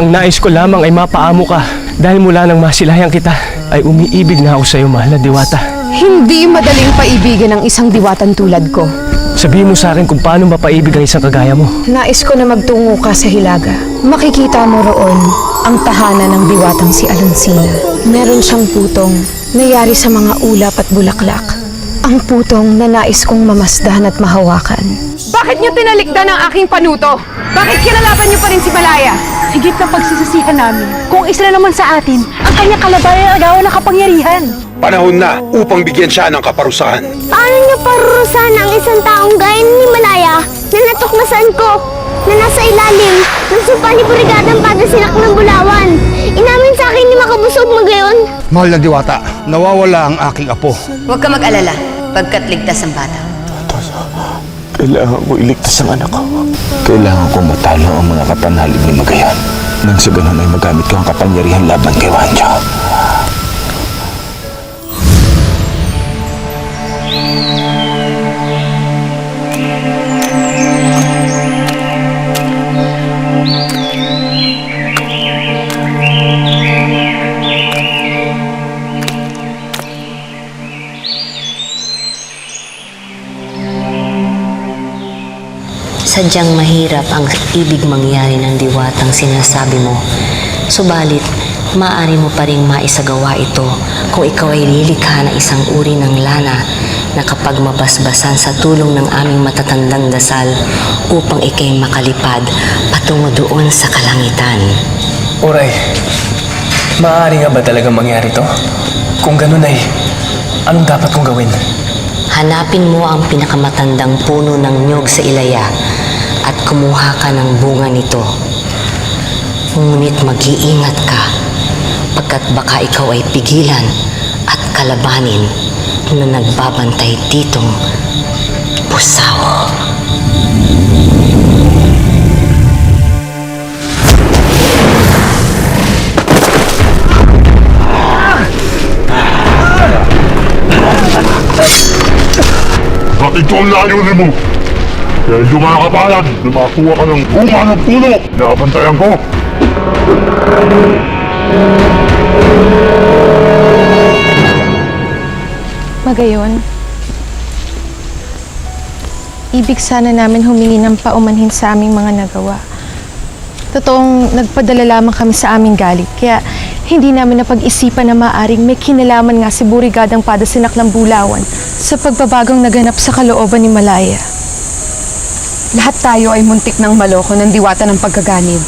Ang nais ko lamang ay mapaamo ka. Dahil mula nang masilayan kita, ay umiibig na ako sa iyo, mahal na diwata. Hindi madaling paibigan ng isang diwatan tulad ko. Sabihin mo sa akin kung paano mapaibig ang isang kagaya mo. Nais ko na magtungo ka sa Hilaga. Makikita mo roon ang tahanan ng diwatang si Alonsina. Meron siyang putong nayari sa mga ulap at bulaklak. Ang putong na nais kong mamasdahan at mahawakan. Bakit niyo tinalikdan ang aking panuto? Bakit kinalaban niyo pa rin si Malaya? Higit na pagsisisihan namin kung isa na naman sa atin ang kanyang kalabayan at agawan ng kapangyarihan. Panahon na upang bigyan siya ng kaparusahan. Paano niyo parurusahan ang isang taong gaya ni Malaya na natuklasan ko na nasa ilalim ng sumpa ni Brigadang Padre Sinak ng Bulawan? Inamin sa akin ni Makabusog magayon. Mahal na diwata, nawawala ang aking apo. Huwag ka mag-alala, pagkat ligtas ang bata. Kailangan ko iligtas ang anak ko. Kailangan ko matalo ang mga kapanhalig ni Magayan. Nang sa ganun ay magamit ko ang kapangyarihan laban kay Wancho. Sadyang mahirap ang ibig mangyari ng diwatang sinasabi mo. Subalit, maaari mo pa ring maisagawa ito kung ikaw ay lilikha ng isang uri ng lana na kapag mabasbasan sa tulong ng aming matatandang dasal upang ikay makalipad patungo doon sa kalangitan. Oray, maaari nga ba talagang mangyari to? Kung ganun ay, anong dapat kong gawin? Hanapin mo ang pinakamatandang puno ng nyog sa Ilaya at kumuha ka ng bunga nito. Ngunit mag-iingat ka pagkat baka ikaw ay pigilan at kalabanin na nagbabantay ditong pusaw. Bakit ito ang layunin mo? Kaya hindi makakapayag na makakuha ka ng bunga ng puno na abantayan ko. Magayon, ibig sana namin humingi ng paumanhin sa aming mga nagawa. Totoong nagpadala lamang kami sa aming galit, kaya hindi namin napag-isipan na maaring may kinalaman nga si Brigadang Padre Sinak ng Bulawan sa pagbabagong naganap sa kalooban ni Malaya. Lahat tayo ay muntik ng maloko ng diwata ng pagkaganid.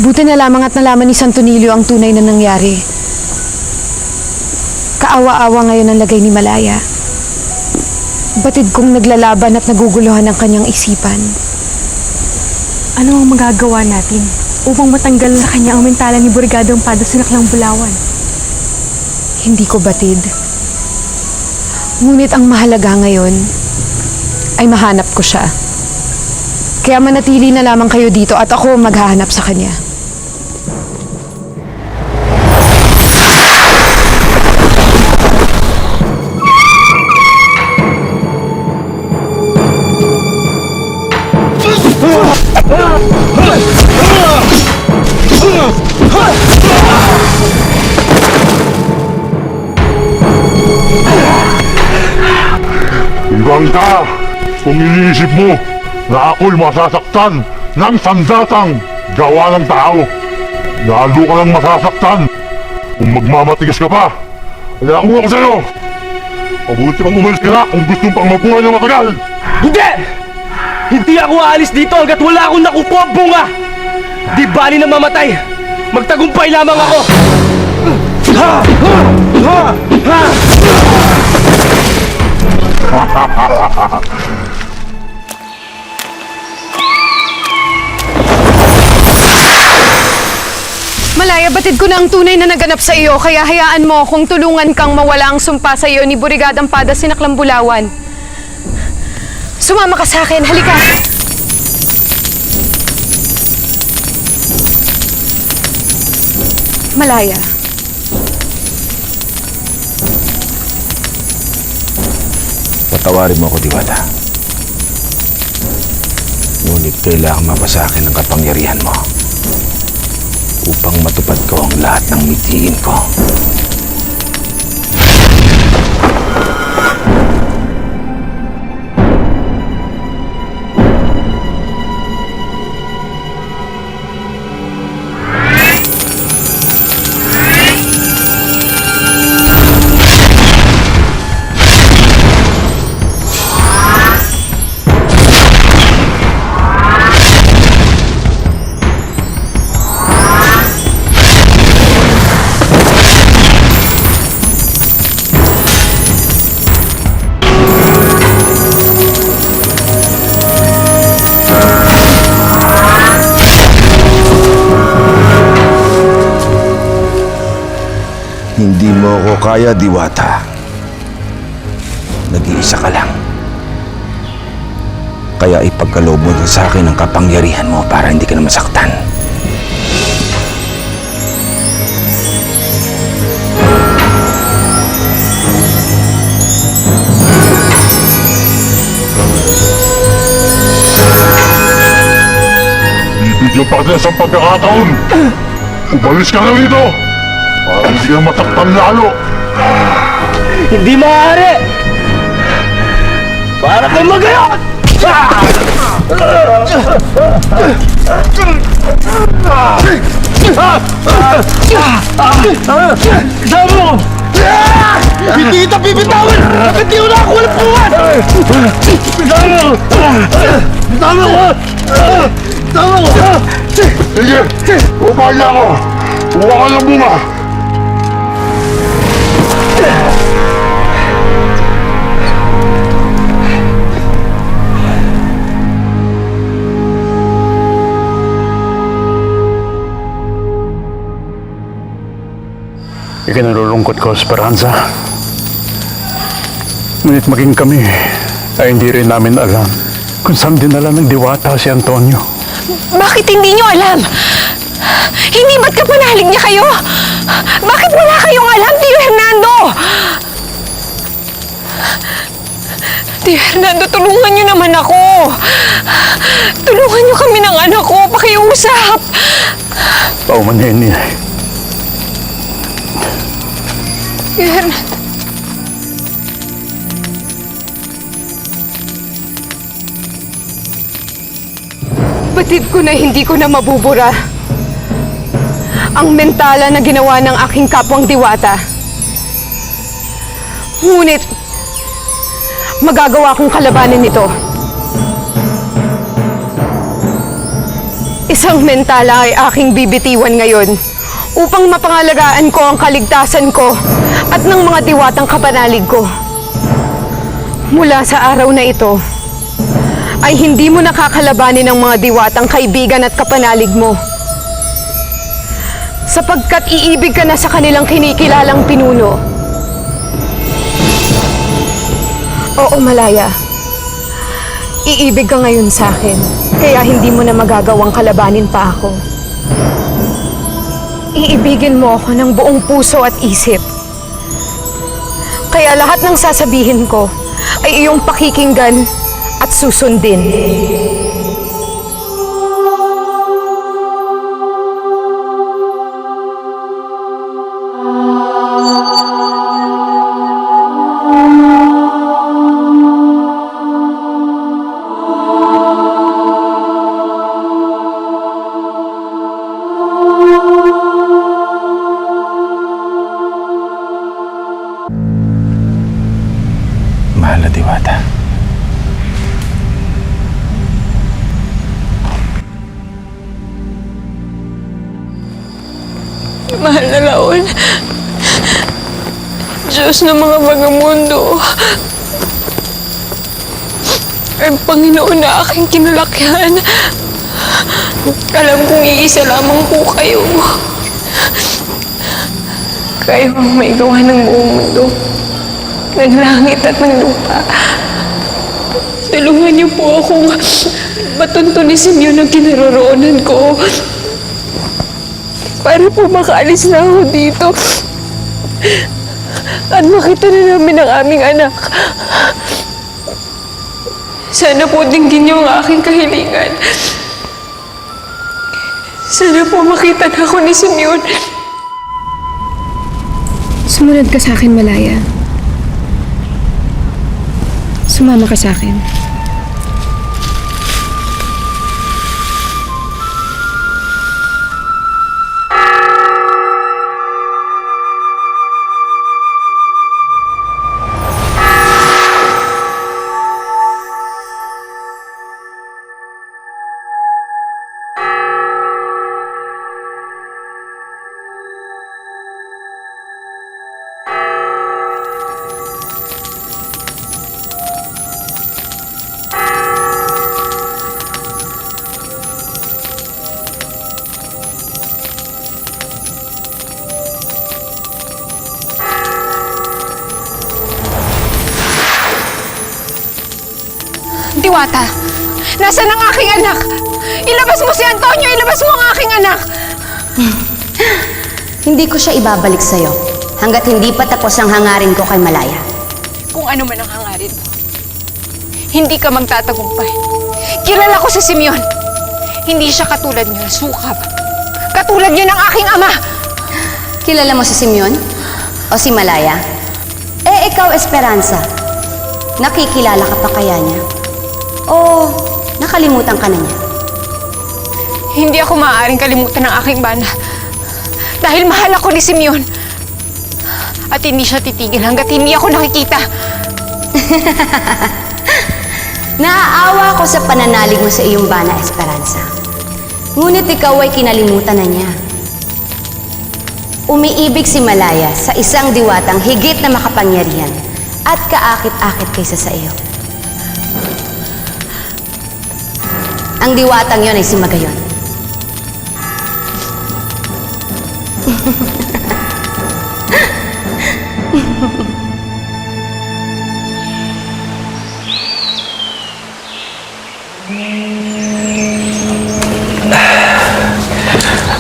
Buti na lamang at nalaman ni Santo Nilio ang tunay na nangyari. Kaawa-awa ngayon ang lagay ni Malaya. Batid kong naglalaban at naguguluhan ang kanyang isipan. Ano ang magagawa natin upang matanggal sa kanya ang mentala ni Brigadang Padre Sinak ng Bulawan? Hindi ko batid. Ngunit ang mahalaga ngayon ay mahanap ko siya. Kaya manatili na lamang kayo dito at ako maghahanap sa kanya. Ibang ka! Kung iniisip mo na ako'y masasaktan ng sandatang gawa ng tao, lalo ka lang masasaktan kung magmamatigas ka pa. Kaya ako sa'yo! Mabuti pang umalis ka na kung gusto pang mabuhay ng matagal! Hindi! Hindi ako aalis dito hanggat wala akong nakupo ang bunga! Di bali na mamatay! Magtagumpay lamang ako! Ha! Ha! Ha! Ha! Malaya, batid ko na ang tunay na naganap sa iyo, kaya hayaan mo kung tulungan kang mawala ang sumpa sa iyo ni Brigadang Padre Sinak ng Bulawan. Sumama ka sa akin, halika! Malaya. Patawarin mo ako, Diwata. Ngunit kailangan mapasa akin ang kapangyarihan mo upang matupad ko ang lahat ng mithiin ko. Hindi mo ako kaya, Diwata. Nag-iisa ka lang. Kaya ipagkaloob mo sa akin ang kapangyarihan mo para hindi ka na masaktan. Bibigyan pa kita sa pagkakataon. Umalis ka na rito. Para hindi ka masaktan lalo. Hindi maaari! Para kang magayon! Kasama mo! Hindi kita bibitawan! Bakit di ko na ako walang puwan? Kasama mo! Kasama ko! Kasama ko! Sige, umaya ako. Kuha ka ng bunga. Ikinalulungkot ko, Esperanza. Ngunit maging kami ay hindi rin namin alam kung saan dinala ng Diwata si Antonio. Bakit hindi nyo alam? Hindi ba't kapanalig niya kayo? Bakit wala kayong alam, Tio Hernando? Tio Hernando, tulungan nyo naman ako. Tulungan nyo kami ng anak ko. Pakiusap. Paumanhin niya. Tio Hernando. Batid ko na hindi ko na mabubura ang mentala na ginawa ng aking kapwang Diwata. Ngunit, magagawa kong kalabanin ito. Isang mentala ay aking bibitiwan ngayon upang mapangalagaan ko ang kaligtasan ko at ng mga diwatang kapanalig ko. Mula sa araw na ito, ay hindi mo nakakalabanin ng mga diwatang kaibigan at kapanalig mo. Sapagkat iibig ka na sa kanilang kinikilalang pinuno. Oo, Malaya. Iibig ka ngayon sa akin, kaya hindi mo na magagawang kalabanin pa ako. Iibigin mo ako ng buong puso at isip. Kaya lahat ng sasabihin ko ay iyong pakikinggan at susundin. Mahal na Diwata. Mahal na Laon, Diyos ng mga vagamundo, ang Panginoon na aking kinalakyan. Alam kong iisa lamang po kayo. Kayo ang may gawa ng buong mundo, ng langit at ng lupa. Tulungan niyo po akong matuntunisin yun ang kinaroroonan ko. Para po makaalis na ako dito. At makita na namin ang aming anak. Sana po dinggin niyo ang aking kahilingan. Sana po makita na ako ni Simeon. Sumunod ka sa akin, Malaya. Sumama ka sa akin. Diwata, nasaan ang aking anak? Ilabas mo si Antonio! Ilabas mo ang aking anak! Hindi ko siya ibabalik sa'yo hanggat hindi pa tapos ang hangarin ko kay Malaya. Kung ano man ang hangarin mo, hindi ka magtatagumpay. Kilala ko si Simeon. Hindi siya katulad niyo na sukab. Katulad niyo ng aking ama. Kilala mo si Simeon? O si Malaya? Eh, ikaw, Esperanza. Nakikilala ka pa kaya niya? O nakalimutan ka na niya? Hindi ako maaaring kalimutan ng aking bana. Dahil mahal ako ni Simeon. At hindi siya titigil hanggat hindi ako nakikita. Naaawa ko sa pananalig mo sa iyong bana, Esperanza. Ngunit ikaw ay kinalimutan na niya. Umiibig si Malaya sa isang diwatang higit na makapangyarihan at kaakit-akit kaysa sa iyo. Ang diwatang yon ay si Magayon.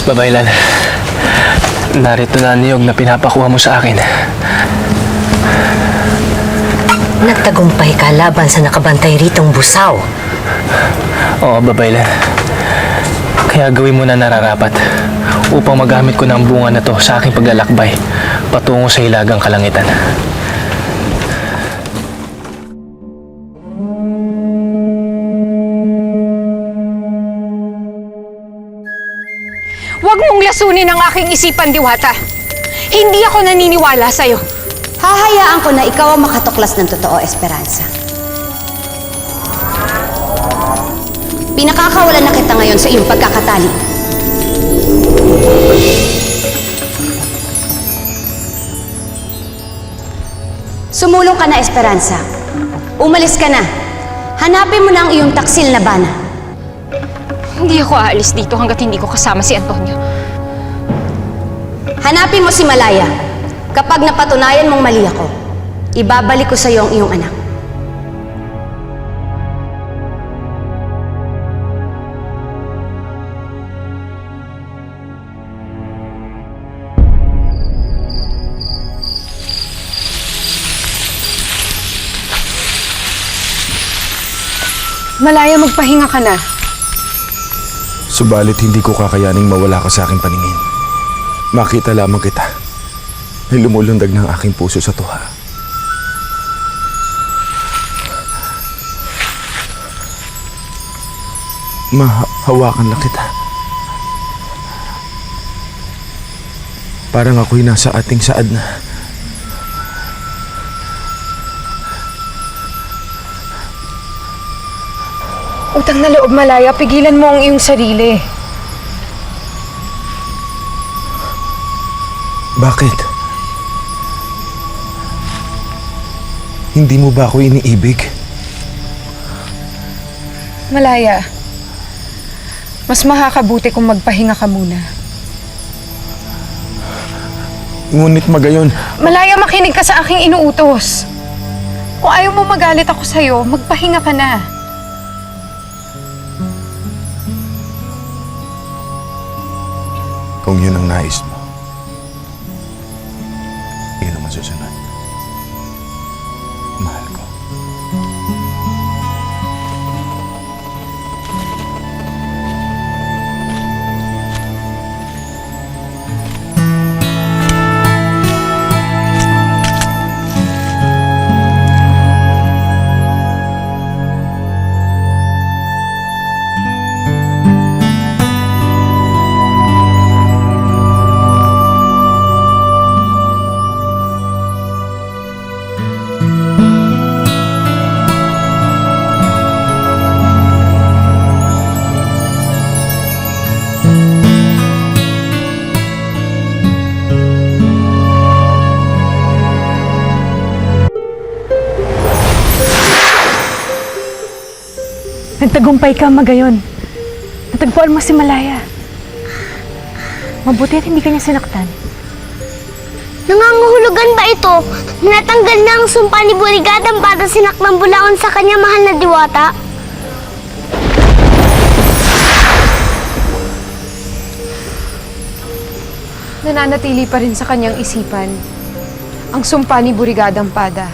Babaylan, narito na ang niyog na pinapakuha mo sa akin. Nagtagumpay ka laban sa nakabantay ritong busaw. Oo, Babaylan. Kaya gawin mo na nararapat upang magamit ko ng bunga na to sa aking paglalakbay patungo sa hilagang kalangitan. Huwag mong lasunin ang aking isipan, Diwata. Hindi ako naniniwala sa'yo. Hahayaan ko na ikaw ang makatuklas ng totoo, Esperanza. Pinakakawalan na kita ngayon sa iyong pagkakatali. Sumulong ka na, Esperanza. Umalis ka na. Hanapin mo na ang iyong taksil na bana. Hindi ako aalis dito hanggat hindi ko kasama si Antonio. Hanapin mo si Malaya. Kapag napatunayan mong mali ako, ibabalik ko sa iyo ang iyong anak. Malaya, magpahinga ka na. Subalit hindi ko kakayaning mawala ka sa aking paningin. Makita lamang kita ay lumulundag ng aking puso sa tuwa. Mahawakan lang kita. Parang ako'y nasa ating saad na. Utang na loob, Malaya. Pigilan mo ang iyong sarili. Bakit? Hindi mo ba ako iniibig? Malaya, mas makakabuti kung magpahinga ka muna. Ngunit Magayon, Malaya, makinig ka sa aking inuutos. Kung ayaw mo magalit ako sa'yo, magpahinga ka na. kung yun ang nais mo, yun ang masusunod. Mahal ko. Nagtagumpay ka, Magayon. Natagpuan mo si Malaya. Mabuti at hindi ka niya sinaktan. Nangangahulugan ba ito na natanggal na ang sumpa ni Burigadang Pada Sinaklang Bulawan sa kanya mahal na diwata? Nananatili pa rin sa kanyang isipan ang sumpa ni Burigadang Pada.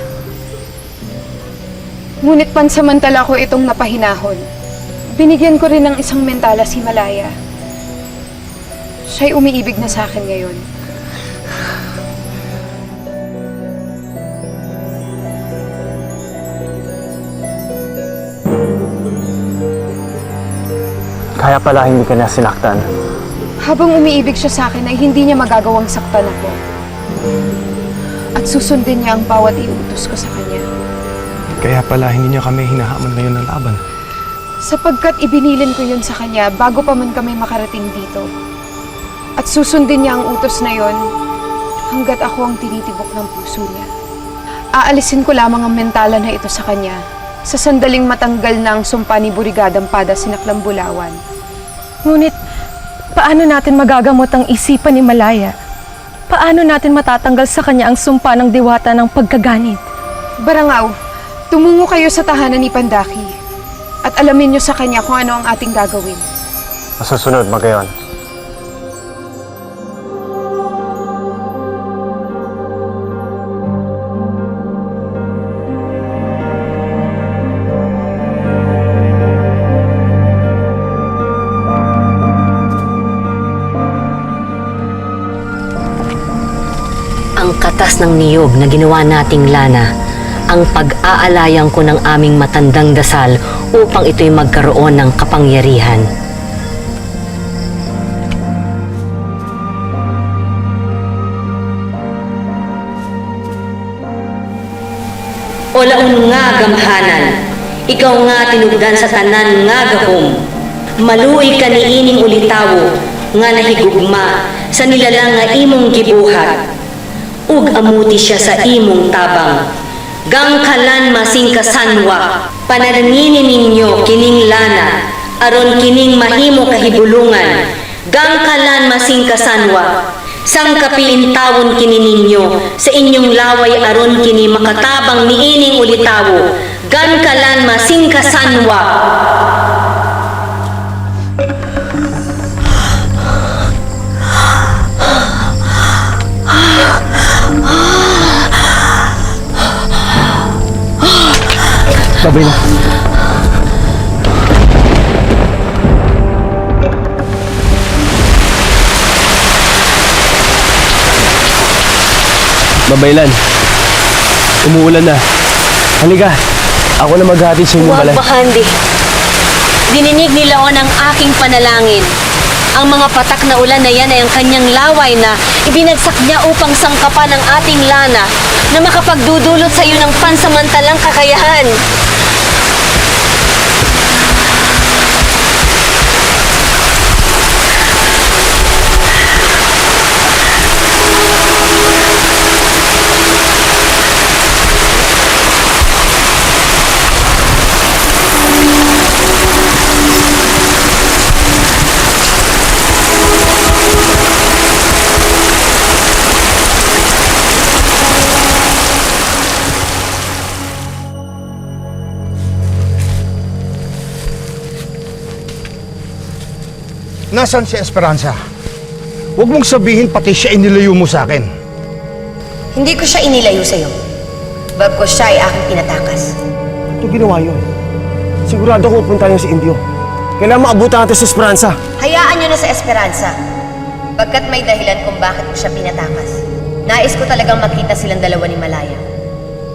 Ngunit pansamantala ko itong napahinahon. Binigyan ko rin ng isang mentala si Malaya. Siya'y umiibig na sa akin ngayon. Kaya pala hindi ka na sinaktan. Habang umiibig siya sa akin ay hindi niya magagawang saktan ako. At susundin niya ang bawat iutos ko sa kanya. Kaya pala hindi niya kami hinahamon ngayon ng laban. Sapagkat ibinilin ko yun sa kanya bago pa man kami makarating dito. At susundin niya ang utos na yon hanggat ako ang tinitibok ng puso niya. Aalisin ko lamang ang mentala na ito sa kanya sa sandaling matanggal na ang sumpa ni Burigadang Pada Sinaklang Bulawan. Ngunit, paano natin magagamot ang isipan ni Malaya? Paano natin matatanggal sa kanya ang sumpa ng diwata ng pagkaganit? Barangaw, tumungo kayo sa tahanan ni Pandaki at alamin niyo sa kanya kung ano ang ating gagawin. Masusunod, Magayon. Ang katas ng niyog na ginawa nating lana, ang pag-aalayang ko ng aming matandang dasal upang ito'y magkaroon ng kapangyarihan. O laon nga gamhanan, ikaw nga tinugdan sa tanan nga gahom. Maluoy ka ni ining ulitawo, nga nahigugma sa nilalang nga imong gibuhat. Ug amuti siya sa imong tabang. Gangkalan masing kasanwa, panananginin ninyo kining lana, aron kining mahimo kahibulungan. Gangkalan masing kasanwa, sang kapiintawon kini ninyo sa inyong laway aron kini makatabang niining ulitawo. Gangkalan masing kasanwa. Babay na. Babaylan. Umuulan na. Halika. Ako na maghati sa inyo balay. Huwag bahandi. Dininig ni Laon ang aking panalangin. Ang mga patak na ulan na yan ay ang kanyang laway na ibinagsak niya upang sangkapan ang ating lana na makapagdudulot sa iyo ng pansamantalang kakayahan. Nasaan si Esperanza? Huwag mong sabihin pati siya inilayo mo sa akin. Hindi ko siya inilayo sa'yo. Bagkus siya ay aking pinatakas. Ito ginawa yun. Sigurado ko pupunta niyo si Indio. Kailangan maabutan natin si Esperanza. Hayaan niyo na sa Esperanza. Pagkat may dahilan kung bakit ko siya pinatakas. Nais ko talagang makita silang dalawa ni Malaya.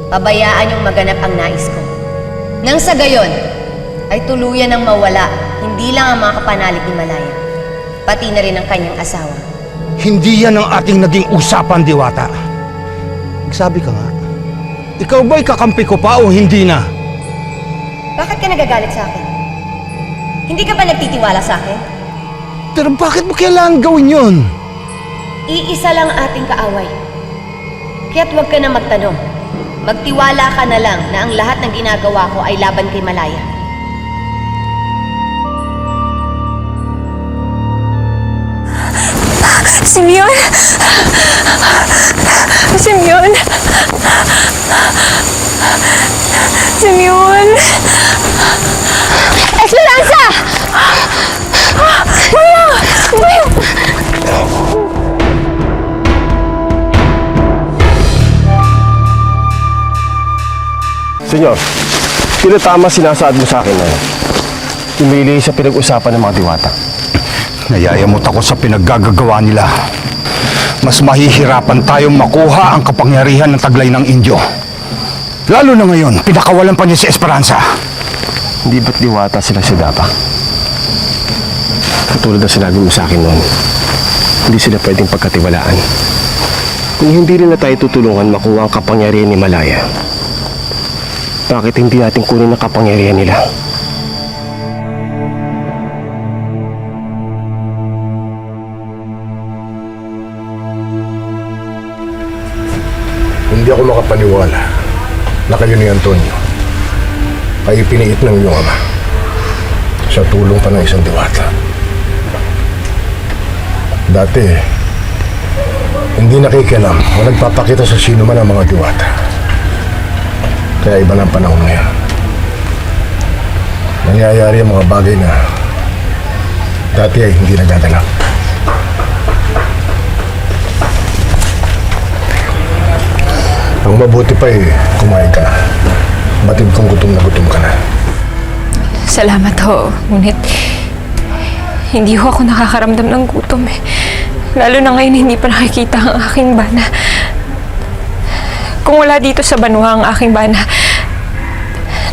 Pabayaan yung maganap ang nais ko. Nang sa gayon, ay tuluyan ng mawala, hindi lang ang mga kapanalig ni Malaya, pati na rin ang kanyang asawa. Hindi yan ang ating naging usapan, Diwata. Sabi ka nga, ikaw ba'y kakampi ko pa o hindi na? Bakit ka nagagalit sa akin? Hindi ka ba nagtitiwala sa akin? Pero bakit mo kailangan gawin yun? Iisa lang ating kaaway. Kaya't huwag ka na magtanong. Magtiwala ka na lang na ang lahat ng ginagawa ko ay laban kay Malaya. Simeon! Simeon! Simeon! Esperanza! Maya! Maya! Senyor, tinatama sinasaad mo sa akin na umili sa pinag-usapan ng mga diwata. Nayayamot ako sa pinaggagawa nila. Mas mahihirapan tayong makuha ang kapangyarihan ng taglay ng Indio. Lalo na ngayon, pinakawalan pa niya si Esperanza. Hindi ba't diwata sila si Dapa? Katulad na sinabi mo sa akin noon, hindi sila pwedeng pagkatiwalaan. Kung hindi rin na tayo tutulungan makuha ang kapangyarihan ni Malaya, bakit hindi natin kunin ang kapangyarihan nila? Hindi ako makapaniwala na kayo ni Antonio ay ipiniit ng iyong ama sa tulong pa ng isang diwata. Dati, hindi nakikialam o nagpapakita sa sino man ang mga diwata. Kaya iba ng panahon ngayon. Nangyayari ang mga bagay na dati ay hindi nagaganap. Ang mabuti pa eh, kumain ka na. Batid kong gutom na gutom ka na. Salamat ho. Ngunit, hindi ho ako nakakaramdam ng gutom eh. Lalo na ngayon hindi pa nakikita ang aking bana. Kung wala dito sa Banwa ang aking bana,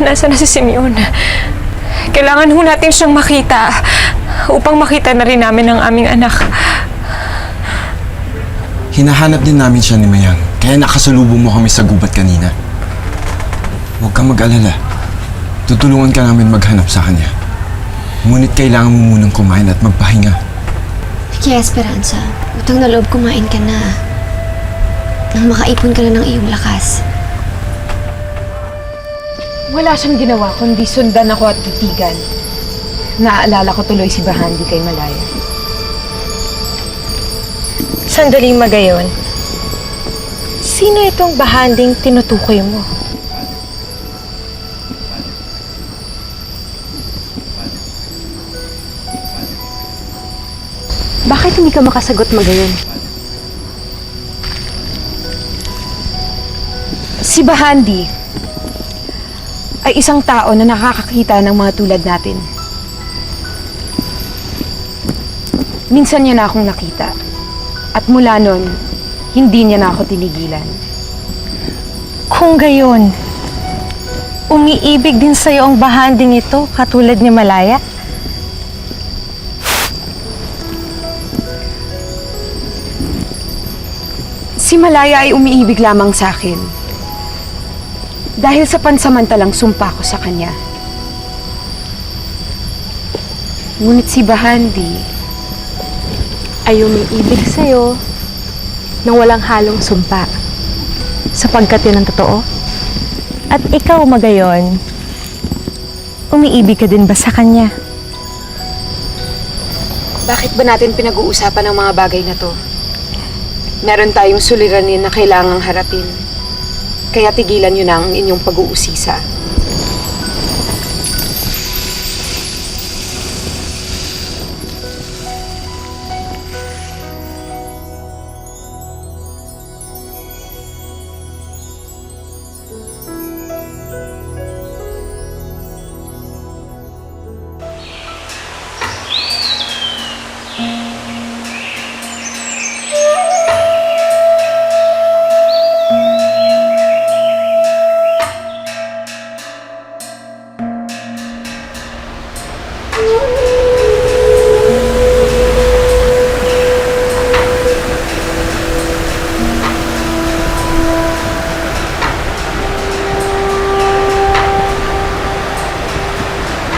nasa na si Simeon? Kailangan ho natin siyang makita upang makita na rin namin ang aming anak. Hinahanap din namin siya ni Mayang, kaya nakasalubong mo kami sa gubat kanina. Huwag kang mag-alala. Tutulungan ka namin maghanap sa kanya. Ngunit kailangan mo munang kumain at magpahinga. Kaya Esperanza, utang na loob kumain ka na. Nang makaipon ka na ng iyong lakas. Wala siyang ginawa kundi sundan ako at titigan. Naaalala ko tuloy si Bahandi kay Malaya. Sandaling magayon. Sino itong Bahanding tinutukoy mo? Bakit hindi ka makasagot magayon? Si Bahandi ay isang tao na nakakakita ng mga tulad natin. Minsan niya na akong nakita. At mula nun, hindi niya na ako tinigilan. Kung gayon, umiibig din sa'yo ang Bahanding ito katulad ni Malaya? Si Malaya ay umiibig lamang sa akin. Dahil sa pansamantalang sumpa ko sa kanya. Ngunit si Bahandi Ay umiibig sa'yo nang walang halong sumpa. Sapagkat yun ang totoo. At ikaw, magayon, umiibig ka din ba sa kanya? Bakit ba natin pinag-uusapan ang mga bagay na to? Meron tayong suliranin na kailangang harapin. Kaya tigilan nyo na ang inyong pag-uusisa.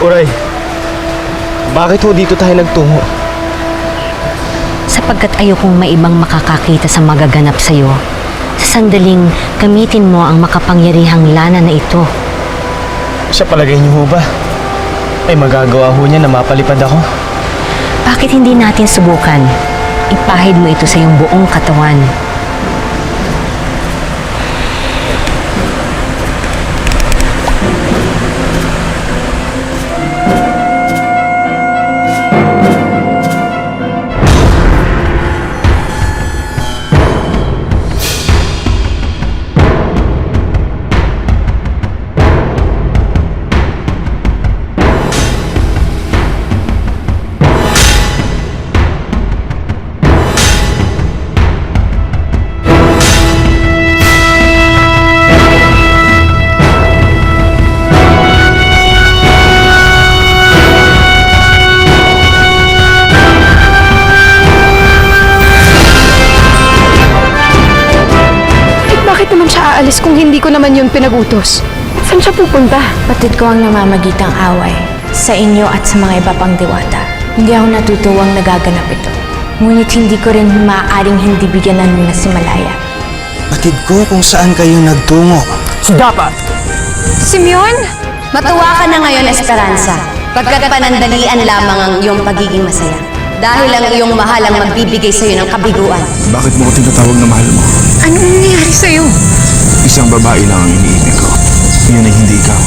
Uray, bakit ho dito tayo nagtungo? Sapagkat ayokong maibang makakakita sa magaganap sa'yo. Sa sandaling gamitin mo ang makapangyarihang lana na ito. Sa palagay niyo ho ba, ay magagawa ho niya na mapalipad ako? Bakit hindi natin subukan? ipahid mo ito sa iyong buong katawan. Bakit naman siya aalis kung hindi ko naman yun pinag-utos? Saan siya pupunta? Patid ko ang namamagitang away sa inyo at sa mga iba pang diwata. Hindi ako natutuwang nagaganap ito. Ngunit hindi ko rin maaaring hindi bigyan ng luna si Malaya. Patid ko kung saan kayo nagtungo. Dapat! Simeon! Matuwa ka na ngayon, Esperanza, pagkat panandalian lamang ang iyong pagiging masaya. Dahil ang iyong mahal ang magbibigay sa iyo ng kabiguan. Bakit mo ko tinatawag na mahal mo? Anong nangyayari sa'yo? Isang babae lang ang iniibig ko. Yun ay hindi ikaw.